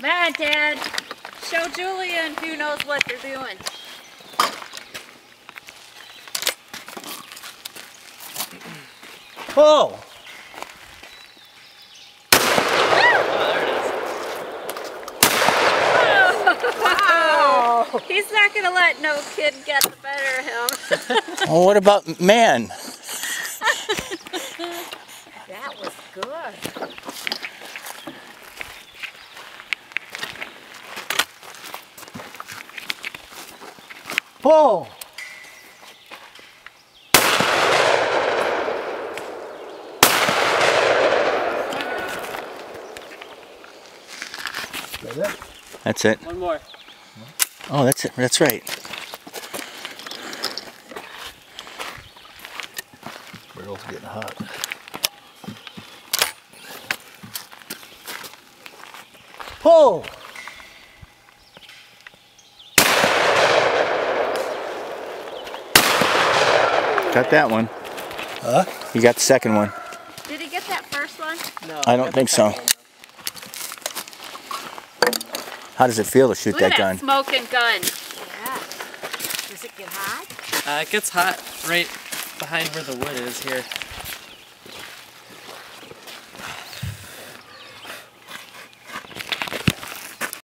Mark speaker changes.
Speaker 1: Come on, Dad. Show Julian who knows what they're doing.
Speaker 2: Oh!
Speaker 1: Wow. He's not going to let no kid get the better of him.
Speaker 2: Well, what about man?
Speaker 1: That was good.
Speaker 2: Oh! That's it.
Speaker 3: One more.
Speaker 2: Oh, that's it. That's right. Barrel's getting hot. Pull! Got that one. Huh? You got the second one.
Speaker 1: Did he get that first one?
Speaker 3: No.
Speaker 2: I don't think so. How does it feel to shoot
Speaker 1: Look at
Speaker 2: that gun?
Speaker 1: smoking gun.
Speaker 4: Yeah. Does it get hot?
Speaker 3: It gets hot right behind where the wood is here.